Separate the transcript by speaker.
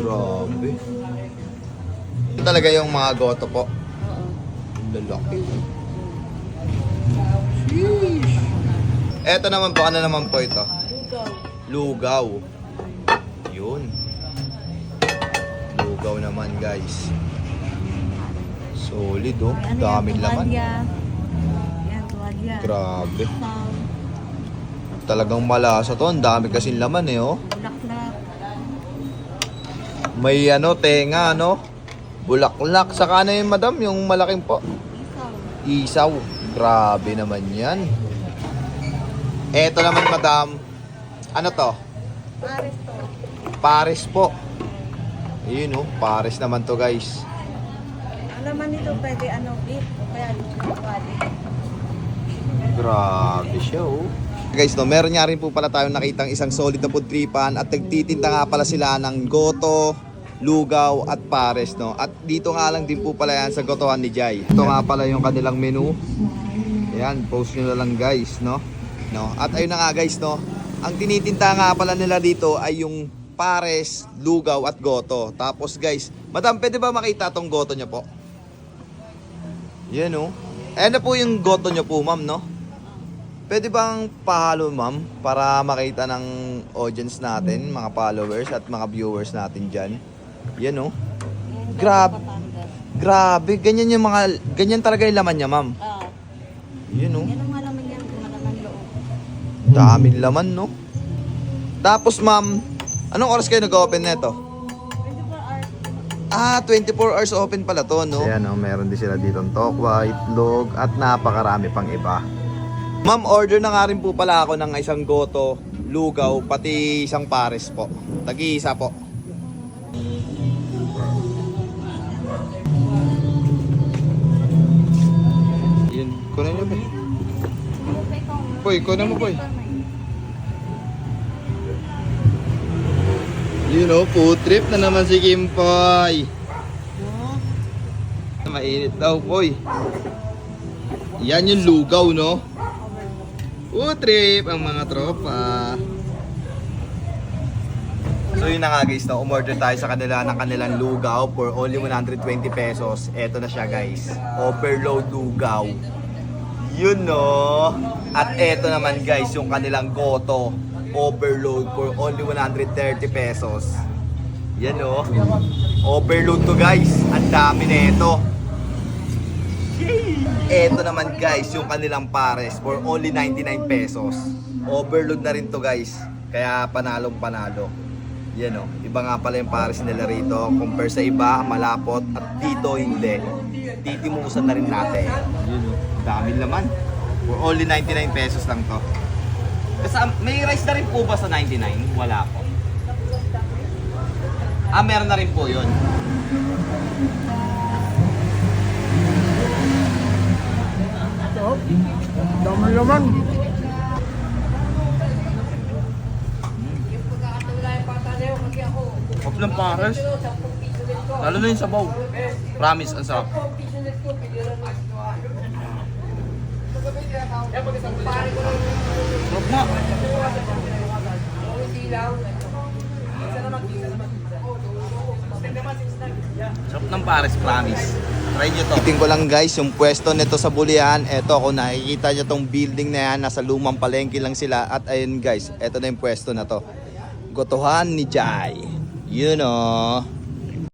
Speaker 1: Grabe. Talaga yung mga goto po. Lalaki. Sheesh. Eto naman po, ano naman po ito? Lugaw. Yun. Lugaw naman guys. Solid oh. Daming laman.
Speaker 2: Yan, tuwalya.
Speaker 1: Grabe. Talagang malasa to. Ang dami kasing laman eh oh.
Speaker 2: Bulaklak.
Speaker 1: May ano, tenga ano. Bulaklak. Saka na yun madam, yung malaking po.
Speaker 2: Isaw.
Speaker 1: Isaw. Grabe naman yan. Eto naman madam. Ano to?
Speaker 2: Pares to.
Speaker 1: Pares po. Ayun oh, pares naman to guys.
Speaker 2: Alaman nito pwede beef o kaya tuwali.
Speaker 1: Grabe siya oh. Guys, no, meron nga rin po pala tayong nakitang isang solid na food tripan at nagtitinda nga pala sila ng goto, lugaw at pares, no. At dito nga lang din po pala yan sa gotohan ni Jai. Ito nga pala yung kanilang menu. Ayan, post nyo na lang guys, no. At ayun na nga guys, no. Ang tinitinda nga pala nila dito ay yung pares, lugaw at goto. Tapos guys, madam, pwede ba makita tong goto nyo po? Yan oh. Ayan na po yung goto nyo po, ma'am, no. Pwede bang pahalo, ma'am, para makita ng audience natin, mga followers at mga viewers natin dyan? Yan oh. Grabe, ganyan talaga yung laman niya, ma'am. Yan oh.
Speaker 2: Yan ang malaman yan, malaman loob.
Speaker 1: Daming laman, no? Tapos, ma'am, anong oras kayo nag-open neto?
Speaker 2: 24 hours.
Speaker 1: 24 hours open pala to, no? Ayan, no? Meron din sila dito ng tokwa, itlog, at napakarami pang iba. Ma'am, order na nga rin po pala ako ng isang goto, lugaw, pati isang pares po. Tagi-isa po. Yun, kunin nyo ba? Poy, kunin mo, Poy. You know, food trip na naman si Kimpoy. Mainit daw, Poy. Yan yung lugaw, no? Food trip ang mga tropa. So yun na nga guys, no? Umorder tayo sa kanila ng kanilang lugaw for only 120 pesos. Eto na siya guys. Overload lugaw. Yun no. At eto naman guys, yung kanilang goto. Overload for only 130 pesos. Yan no. Overload to guys. Ang dami na ito. Eto naman guys, yung kanilang pares for only 99 pesos. Overload na rin to guys. Kaya panalong panalo. Yan o, iba nga pala yung pares nila rito. Compare sa iba, malapot. At dito hindi. Titimusan na rin natin. Yun o, daming laman. For only 99 pesos lang to. Kasi may rice na rin po ba sa 99? Wala po. Meron na rin po yun.
Speaker 3: Dami naman.
Speaker 1: Off ng pares. Lalo na yung sabaw. Promise, ang sarap. Sarap na. Sarap ng pares, promise. Try nyo to. Tingin ko lang guys, yung pwesto nito sa Bulian. Eto, kung nakikita nyo tong building na yan, nasa lumang palengke lang sila. At ayun guys, eto na yung pwesto na to. Gotohan ni Jai. You know.